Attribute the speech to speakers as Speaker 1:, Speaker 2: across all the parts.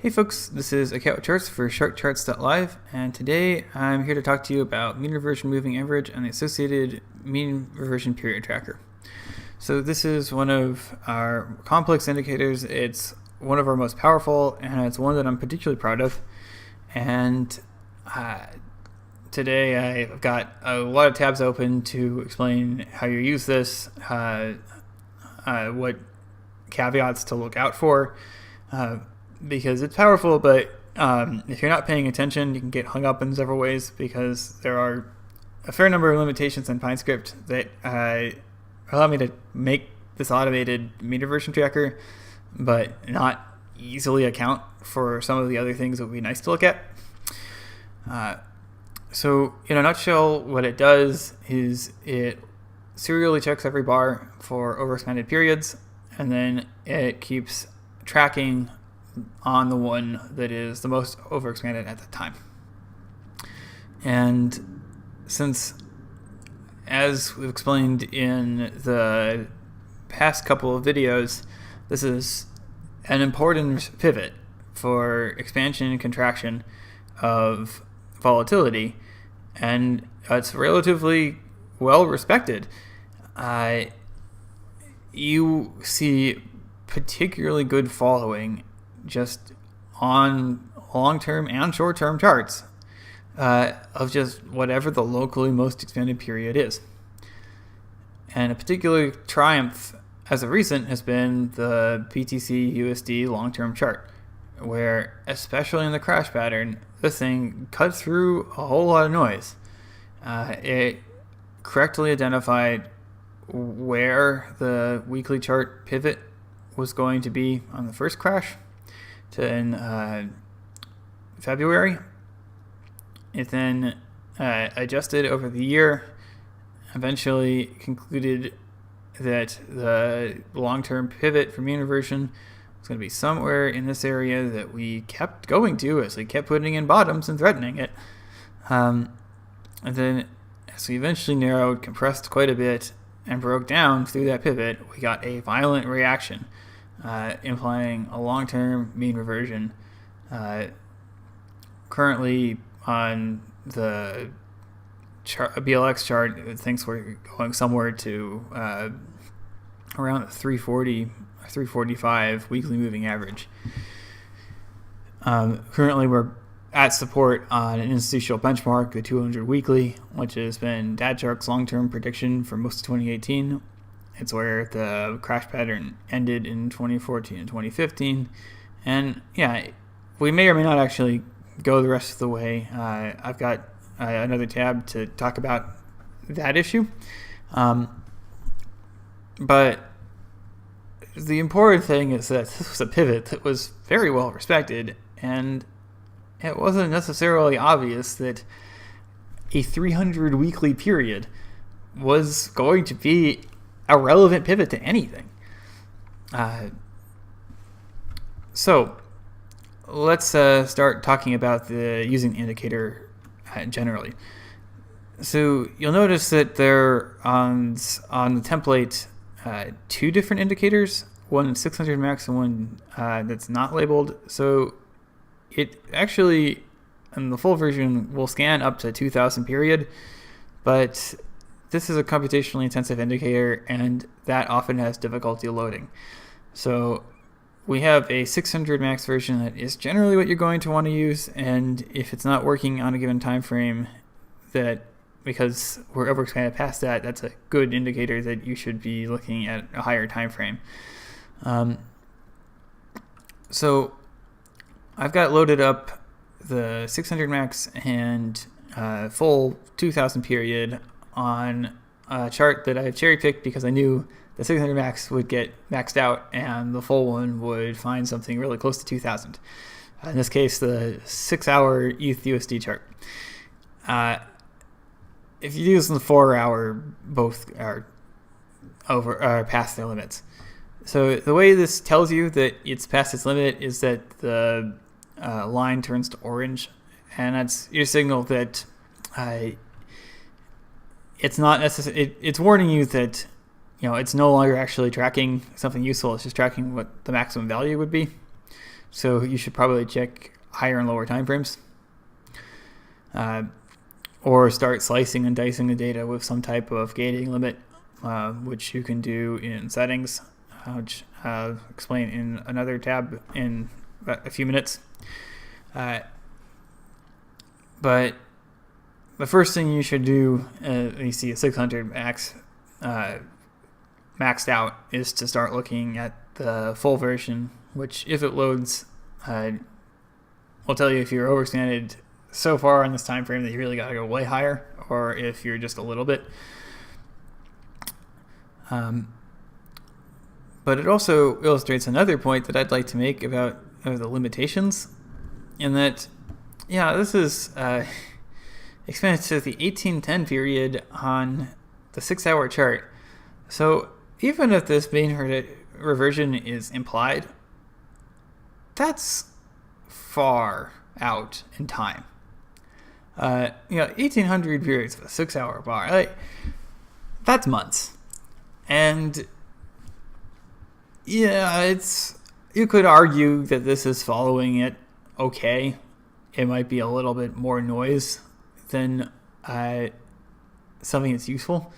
Speaker 1: Hey folks, this is Account with Charts for SharkCharts.live, and today I'm here to talk to you about mean reversion moving average and the associated mean reversion period tracker. So this is one of our complex indicators. It's one of our most powerful, and it's one that I'm particularly proud of. And today I've got a lot of tabs open to explain how you use this, what caveats to look out for, because it's powerful, but if you're not paying attention, you can get hung up in several ways because there are a fair number of limitations in PineScript that allow me to make this automated mean reversion tracker, but not easily account for some of the other things that would be nice to look at. So in a nutshell, what it does is it serially checks every bar for overexpanded periods, and then it keeps tracking on the one that is the most overexpanded at the time. And since, as we've explained in the past couple of videos, this is an important pivot for expansion and contraction of volatility, and it's relatively well respected. You see particularly good following just on long-term and short-term charts of just whatever the locally most expanded period is. And a particular triumph as of recent has been the BTC USD long-term chart, where, especially in the crash pattern, this thing cut through a whole lot of noise. It correctly identified where the weekly chart pivot was going to be on the first crash in February. It then adjusted over the year, eventually concluded that the long-term pivot for mean reversion was going to be somewhere in this area that we kept going to as we kept putting in bottoms and threatening it. And then as we eventually narrowed, compressed quite a bit, and broke down through that pivot, we got a violent reaction, implying a long-term mean reversion. Currently on the BLX chart, it thinks we're going somewhere to around 340 or 345 weekly moving average. Currently we're at support on an institutional benchmark, the 200 weekly, which has been DadShark's long-term prediction for most of 2018. It's where the crash pattern ended in 2014 and 2015. And yeah, we may or may not actually go the rest of the way. I've got another tab to talk about that issue. But the important thing is that this was a pivot that was very well respected, and it wasn't necessarily obvious that a 300 weekly period was going to be a relevant pivot to anything. So let's start talking about using the indicator generally. So you'll notice that there on the template two different indicators, one 600 max and one that's not labeled. So it actually, in the full version, will scan up to 2000 period, but this is a computationally intensive indicator, and that often has difficulty loading. So we have a 600 max version that is generally what you're going to want to use, and if it's not working on a given time frame, that because we're overexpanded past that, that's a good indicator that you should be looking at a higher time frame. So I've got loaded up the 600 max and full 2000 period on a chart that I cherry picked because I knew the 600 max would get maxed out and the full one would find something really close to 2000. In this case, the 6-hour ETH USD chart. If you use the 4-hour, both are past their limits. So the way this tells you that it's past its limit is that the line turns to orange, and that's your signal that it's not necessary. It's warning you that it's no longer actually tracking something useful. It's just tracking what the maximum value would be. So you should probably check higher and lower timeframes. Or start slicing and dicing the data with some type of gating limit, which you can do in settings, which I'll explain in another tab in a few minutes. But the first thing you should do when you see a 600 max maxed out is to start looking at the full version, which if it loads, will tell you if you're overextended so far on this time frame that you really got to go way higher, or if you're just a little bit. But it also illustrates another point that I'd like to make about the limitations, in that, this is expanded to the 1810 period on the 6-hour chart. So even if this mean reversion is implied, that's far out in time. 1800 periods of a 6-hour bar, that's months. And you could argue that this is following it okay. It might be a little bit more noise than something that's useful.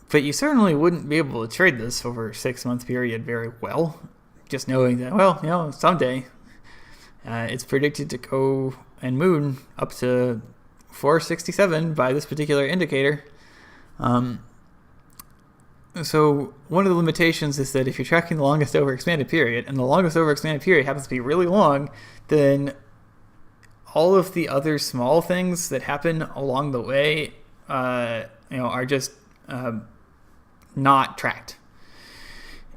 Speaker 1: But you certainly wouldn't be able to trade this over a 6-month period very well, just knowing that, someday it's predicted to go and moon up to 467 by this particular indicator. So one of the limitations is that if you're tracking the longest overexpanded period, and the longest overexpanded period happens to be really long, then all of the other small things that happen along the way, are just not tracked.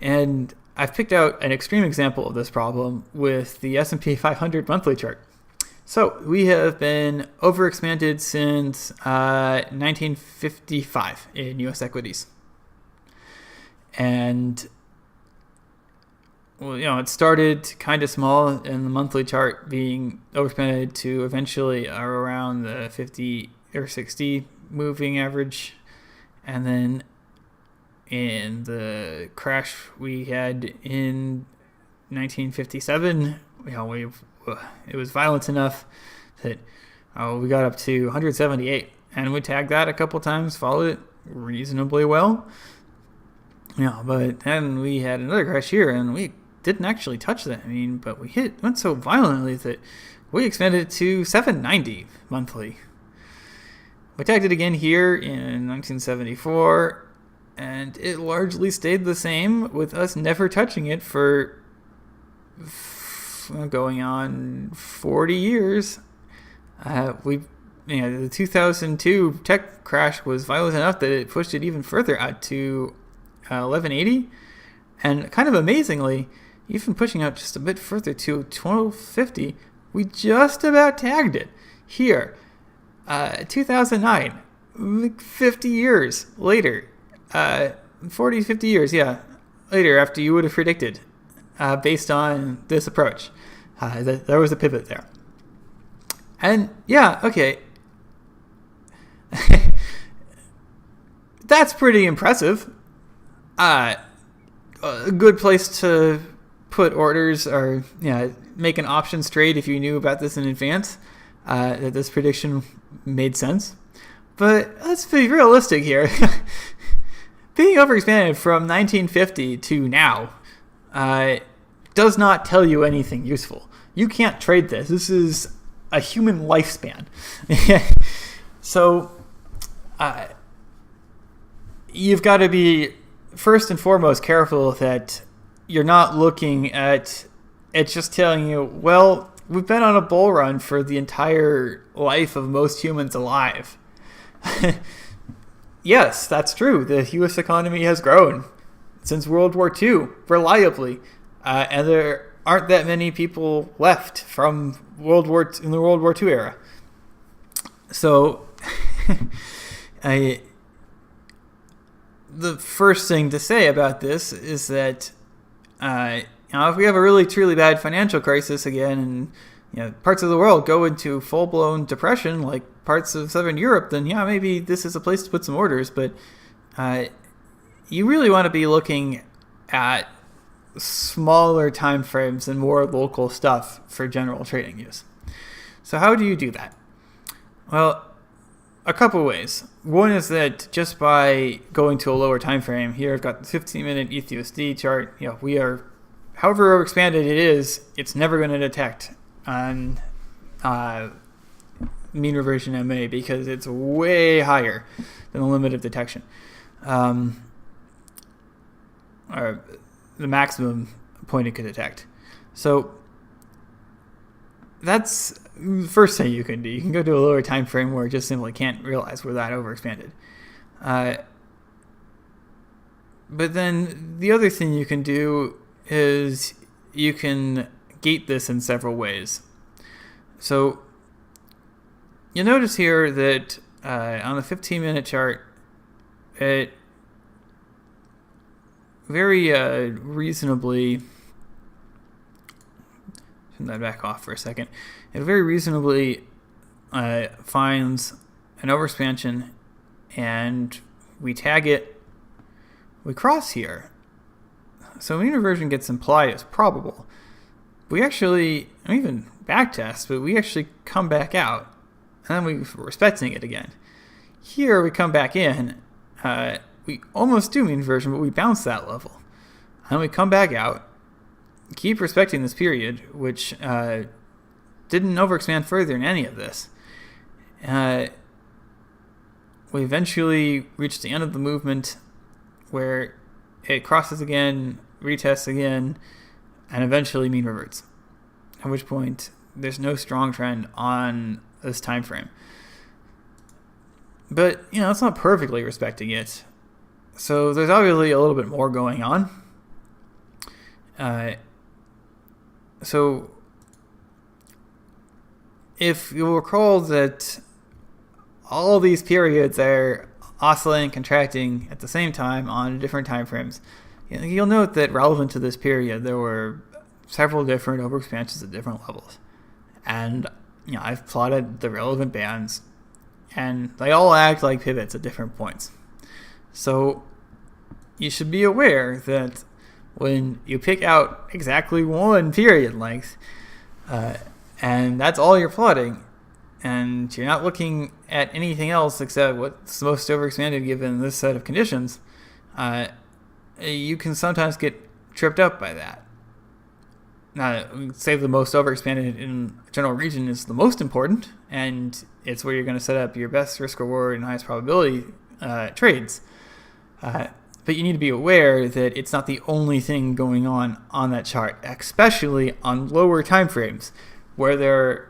Speaker 1: And I've picked out an extreme example of this problem with the S&P 500 monthly chart. So we have been overexpanded since 1955 in U.S. equities. And, it started kind of small in the monthly chart, being overexpanded to eventually around the 50 or 60 moving average. And then in the crash we had in 1957, it was violent enough that we got up to 178, and we tagged that a couple times, followed it reasonably well. But then we had another crash here, and we didn't actually touch that. But we went so violently that we expanded it to 790 monthly. We tagged it again here in 1974, and it largely stayed the same, with us never touching it for going on 40 years. The 2002 tech crash was violent enough that it pushed it even further out to 1180, and kind of amazingly, even pushing out just a bit further to 1250, we just about tagged it here. 2009, 50 years later, 50 years, later, after you would have predicted, based on this approach. There was a pivot there. And okay. That's pretty impressive. A good place to put orders, or make an options trade if you knew about this in advance, that this prediction made sense. But let's be realistic here. Being overexpanded from 1950 to now does not tell you anything useful. You can't trade this. This is a human lifespan. So you've got to be first and foremost careful that you're not looking at it just telling you, we've been on a bull run for the entire life of most humans alive. Yes, that's true. The U.S. economy has grown since World War II reliably, and there aren't that many people left from in the World War II era. So, the first thing to say about this is that if we have a really truly bad financial crisis again, and parts of the world go into full-blown depression, like parts of Southern Europe, then maybe this is a place to put some orders. But you really want to be looking at smaller time frames and more local stuff for general trading use. So how do you do that? Well, a couple ways. One is that just by going to a lower time frame, here I've got the 15-minute ETHUSD chart. We are, however overexpanded it is, it's never going to detect on mean reversion MA because it's way higher than the limit of detection, or the maximum point it could detect. So that's the first thing you can do. You can go to a lower time frame where it just simply can't realize we're that overexpanded. But then the other thing you can do is you can gate this in several ways. So you'll notice here that on the 15-minute chart, it very reasonably, turn that back off for a second, it very reasonably finds an overexpansion, and we tag it, we cross here. So mean reversion gets implied as probable. We actually, even backtest, but we actually come back out, and then we're expecting it again. Here we come back in, we almost do mean reversion, but we bounce that level. And we come back out, keep respecting this period, which didn't overexpand further in any of this. We eventually reach the end of the movement where it crosses again, retests again, and eventually mean reverts. At which point there's no strong trend on this time frame. But, it's not perfectly respecting it. So there's obviously a little bit more going on. So if you'll recall that all these periods are oscillating, contracting at the same time on different time frames, you'll note that relevant to this period, there were several different overexpansions at different levels. And I've plotted the relevant bands, and they all act like pivots at different points. So you should be aware that when you pick out exactly one period length, and that's all you're plotting, and you're not looking at anything else except what's the most overexpanded given this set of conditions, you can sometimes get tripped up by that. Now, say the most overexpanded in a general region is the most important, and it's where you're going to set up your best risk reward and highest probability trades. But you need to be aware that it's not the only thing going on that chart, especially on lower time frames, where there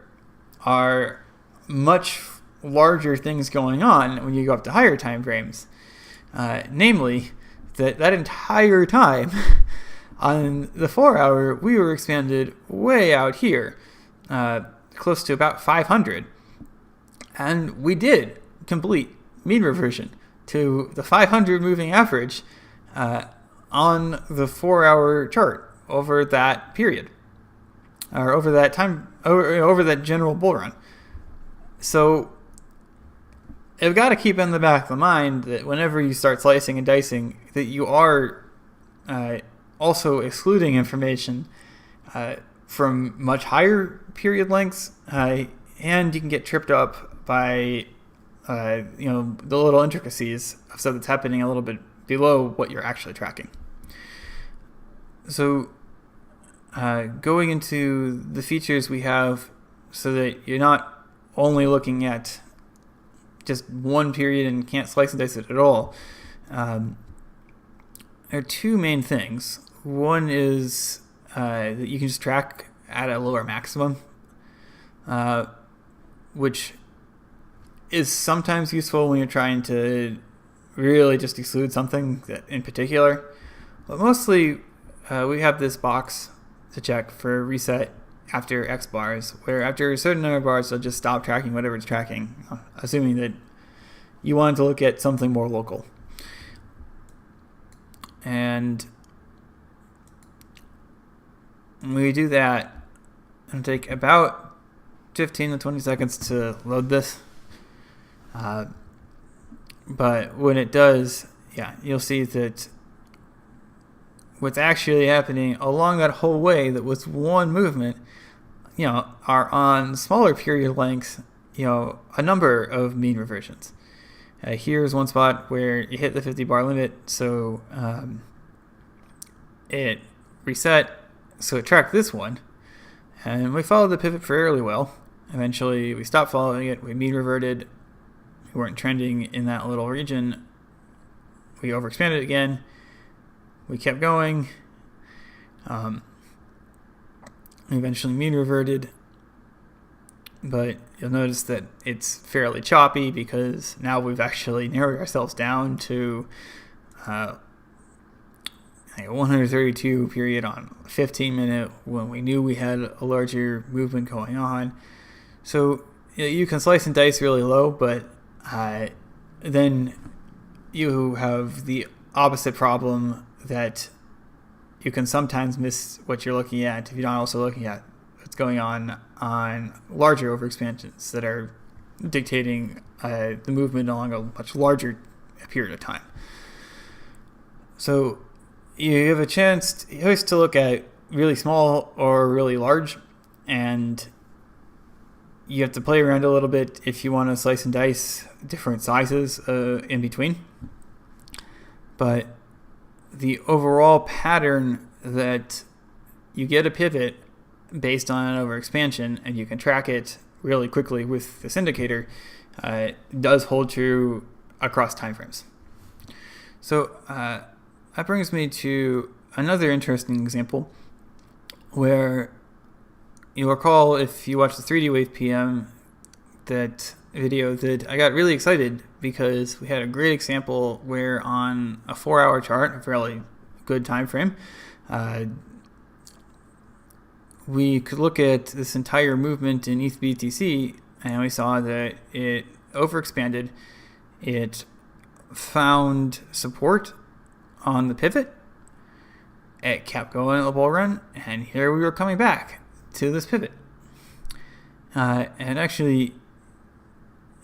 Speaker 1: are much larger things going on when you go up to higher time frames. Namely, that entire time on the 4 hour, we were expanded way out here, close to about 500. And we did complete mean reversion to the 500 moving average on the 4 hour chart over that period, or over that time, over that general bull run. So you've got to keep in the back of the mind that whenever you start slicing and dicing, that you are also excluding information from much higher period lengths, and you can get tripped up by the little intricacies of stuff that's happening a little bit below what you're actually tracking. So going into the features we have so that you're not only looking at just one period and can't slice and dice it at all, there are two main things. One is that you can just track at a lower maximum, which is sometimes useful when you're trying to really just exclude something in particular. But mostly we have this box to check for reset after X bars, where after a certain number of bars, it'll just stop tracking whatever it's tracking, assuming that you want to look at something more local. And when we do that, it'll take about 15 to 20 seconds to load this. But when it does, you'll see that what's actually happening along that whole way that was one movement, are on smaller period lengths, a number of mean reversions. Here's one spot where you hit the 50 bar limit, so it reset, so it tracked this one, and we followed the pivot fairly well. Eventually, we stopped following it, we mean reverted, we weren't trending in that little region, we overexpanded again, we kept going, eventually mean reverted, but you'll notice that it's fairly choppy because now we've actually narrowed ourselves down to a 132 period on 15 minute when we knew we had a larger movement going on. So you can slice and dice really low, but then you have the opposite problem that you can sometimes miss what you're looking at if you're not also looking at what's going on larger overexpansions that are dictating the movement along a much larger period of time. So you have a chance to look at really small or really large, and you have to play around a little bit if you want to slice and dice different sizes in between. But the overall pattern that you get a pivot based on an overexpansion and you can track it really quickly with this indicator does hold true across timeframes. So that brings me to another interesting example where you'll recall, if you watch the 3D Wave PM, that video, that I got really excited because we had a great example where on a 4-hour chart, a fairly good time frame, we could look at this entire movement in ETH BTC, and we saw that it overexpanded, it found support on the pivot, it kept going in the bull run, and here we were coming back to this pivot. And actually,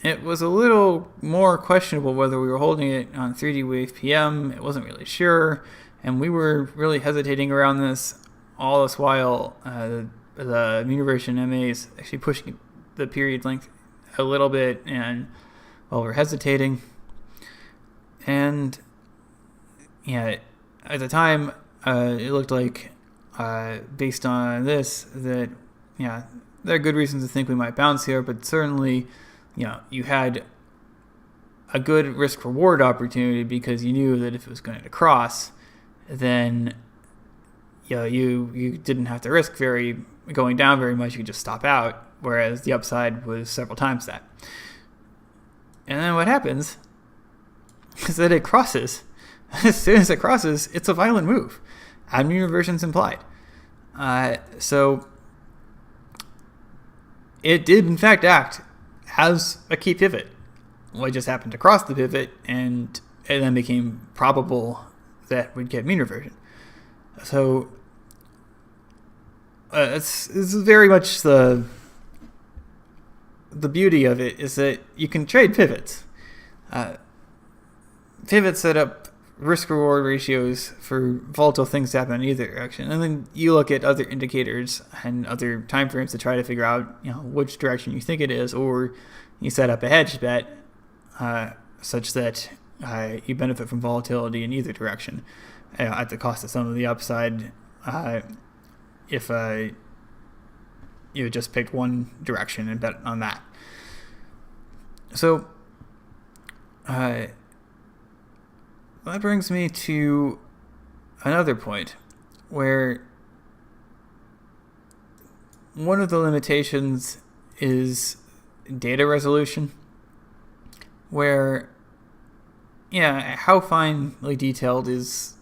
Speaker 1: it was a little more questionable whether we were holding it on 3D Wave PM. It wasn't really sure, and we were really hesitating around this. All this while, the mean reversion MA is actually pushing the period length a little bit, and while we're hesitating. And yeah, at the time, it looked like, based on this, that there are good reasons to think we might bounce here, but certainly, you had a good risk-reward opportunity because you knew that if it was going to cross, then you didn't have to risk going down very much. You could just stop out, whereas the upside was several times that. And then what happens is that it crosses. As soon as it crosses, it's a violent move. And mean reversion's implied. So it did, in fact, act as a key pivot. Well, it just happened to cross the pivot, and it then became probable that we'd get mean reversion. So this is very much the beauty of it, is that you can trade pivots. Pivots set up risk-reward ratios for volatile things to happen in either direction, and then you look at other indicators and other timeframes to try to figure out which direction you think it is, or you set up a hedge bet such that you benefit from volatility in either direction at the cost of some of the upside if you just picked one direction and bet on that. So that brings me to another point where one of the limitations is data resolution, where how finely detailed is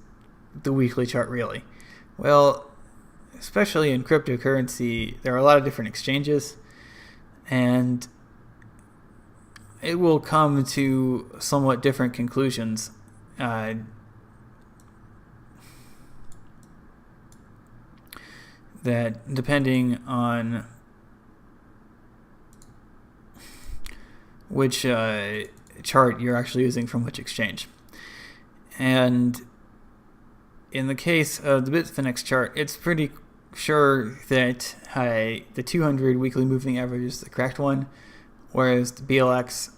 Speaker 1: the weekly chart really? Well, especially in cryptocurrency, there are a lot of different exchanges, and it will come to somewhat different conclusions that depending on which chart you're actually using from which exchange. And in the case of the Bitfinex chart, it's pretty sure that the 200 weekly moving average is the correct one, whereas the BLX,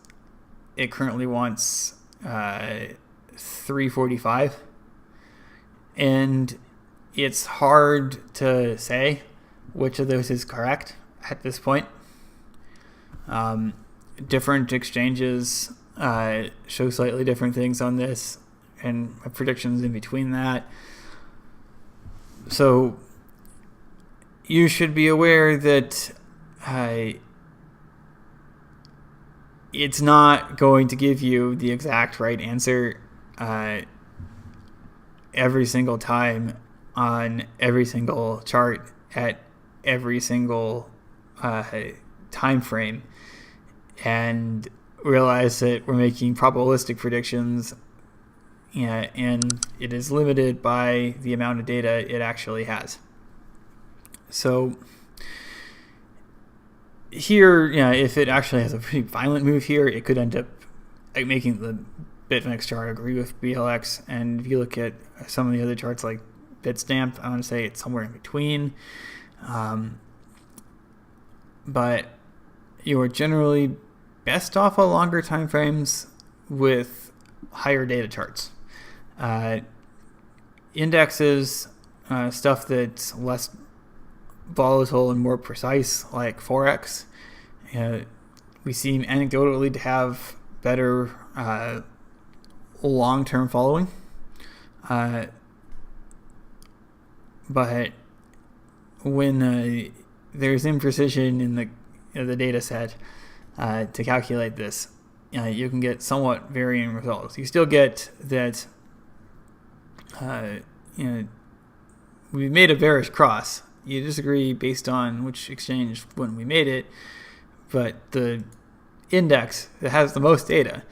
Speaker 1: it currently wants 345. And it's hard to say which of those is correct at this point. Different exchanges show slightly different things on this, and predictions in between that. So you should be aware that it's not going to give you the exact right answer every single time on every single chart at every single time frame, and realize that we're making probabilistic predictions, and it is limited by the amount of data it actually has. So here, if it actually has a pretty violent move here, it could end up making the Bitfinex chart agree with BLX. And if you look at some of the other charts like Bitstamp, I want to say it's somewhere in between. But you are generally best off of longer time frames with higher data charts. Indexes, stuff that's less volatile and more precise, like Forex, we seem anecdotally to have better long-term following. But when there's imprecision in the data set to calculate this, you can get somewhat varying results. You still get that we made a bearish cross. You disagree based on which exchange when we made it, but the index that has the most data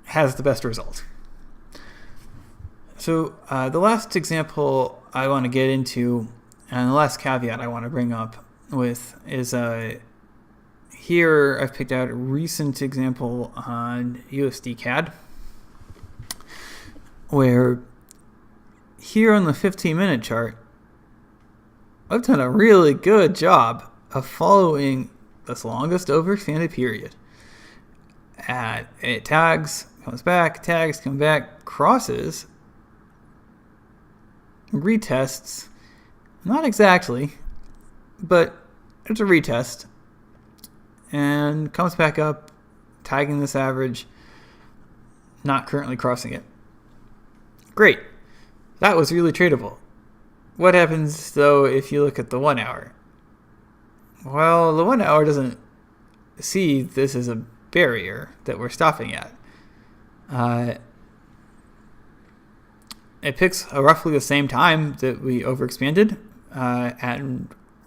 Speaker 1: has the best result. So the last example I want to get into, and the last caveat I want to bring up with is here I've picked out a recent example on USD CAD, where here on the 15-minute chart, I've done a really good job of following this longest overextended period. It tags, comes back, tags, come back, crosses, retests, not exactly, but it's a retest, and comes back up, tagging this average, not currently crossing it. Great. That was really tradable. What happens, though, if you look at the 1 hour? Well, the 1 hour doesn't see this as a barrier that we're stopping at. It picks roughly the same time that we overexpanded at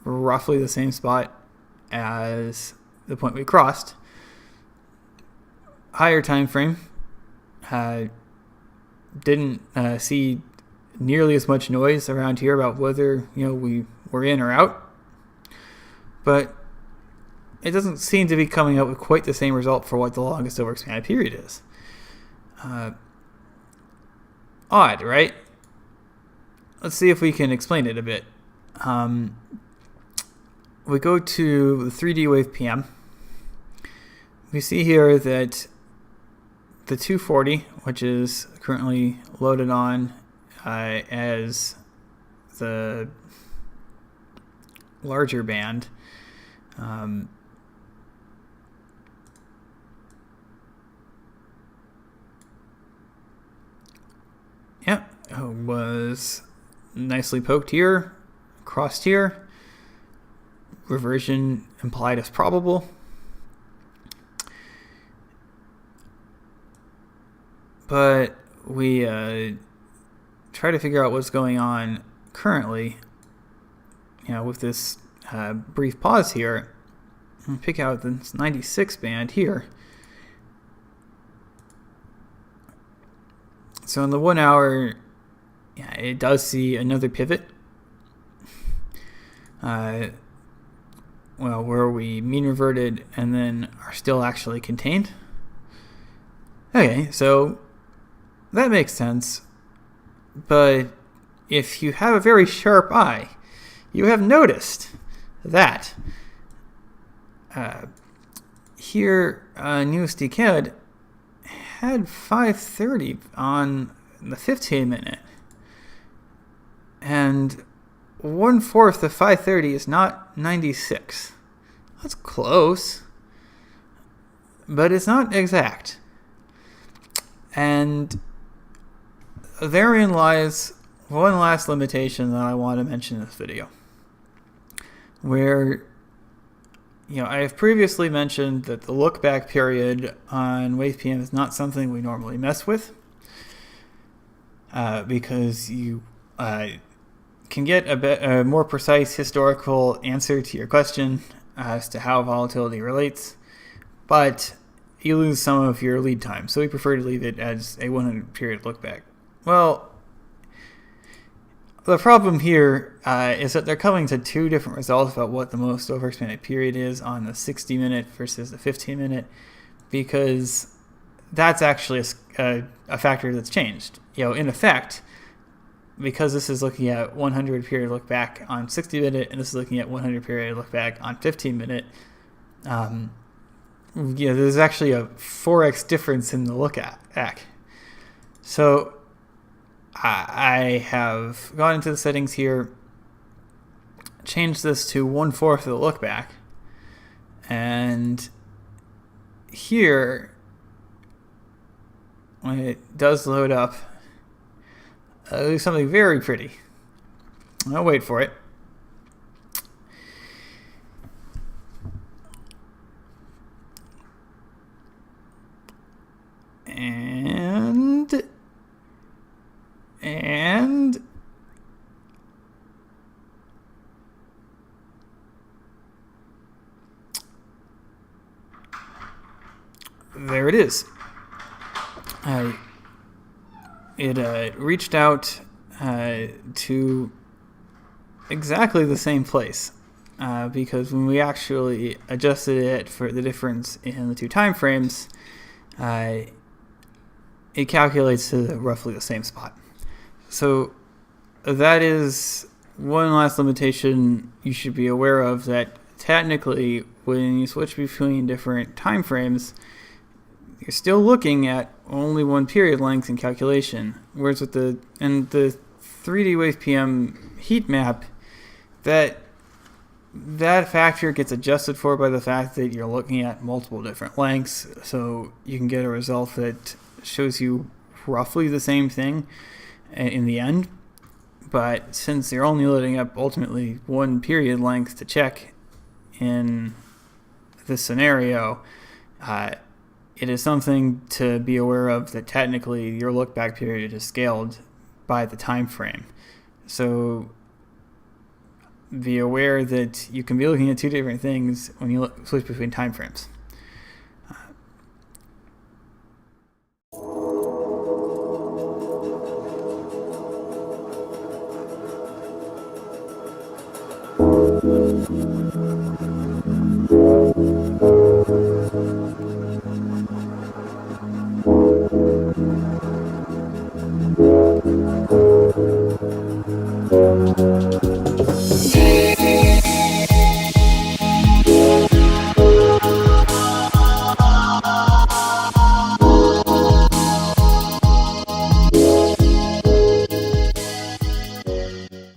Speaker 1: roughly the same spot as the point we crossed. Higher time frame didn't see nearly as much noise around here about whether we were in or out, but it doesn't seem to be coming up with quite the same result for what the longest overexpanded period is. Odd, right? Let's see if we can explain it a bit. We go to the 3D wave PM. We see here that the 240, which is currently loaded on as the larger band, was nicely poked here, crossed here, reversion implied as probable. But we try to figure out what's going on currently, with this brief pause here, and pick out this 96 band here. So in the 1 hour, it does see another pivot. Where we mean reverted and then are still actually contained. Okay, so that makes sense. But if you have a very sharp eye, you have noticed that here News Decad had 530 on the 15 minute, and 1/4 of 530 is not 96. That's close, but it's not exact. And therein lies one last limitation that I want to mention in this video, where I have previously mentioned that the look back period on WavePM is not something we normally mess with, because you can get a more precise historical answer to your question as to how volatility relates, but you lose some of your lead time, so we prefer to leave it as a 100 period look back. Well, the problem here is that they're coming to two different results about what the most overextended period is on the 60 minute versus the 15 minute, because that's actually a factor that's changed. In effect, because this is looking at 100 period look back on 60 minute and this is looking at 100 period look back on 15 minute, there's actually a 4x difference in the look back. So I have gone into the settings here, changed this to 1/4 of the look back, and here, when it does load up, there's something very pretty. I'll wait for it. And there it is. It reached out to exactly the same place, because when we actually adjusted it for the difference in the two time frames, it calculates to roughly the same spot. So that is one last limitation you should be aware of, that technically when you switch between different time frames, you're still looking at only one period length in calculation. Whereas with the 3D WavePM heat map, that factor gets adjusted for by the fact that you're looking at multiple different lengths, so you can get a result that shows you roughly the same thing in the end. But since you're only loading up ultimately one period length to check in this scenario, it is something to be aware of, that technically your look back period is scaled by the time frame. So be aware that you can be looking at two different things when you switch between time frames.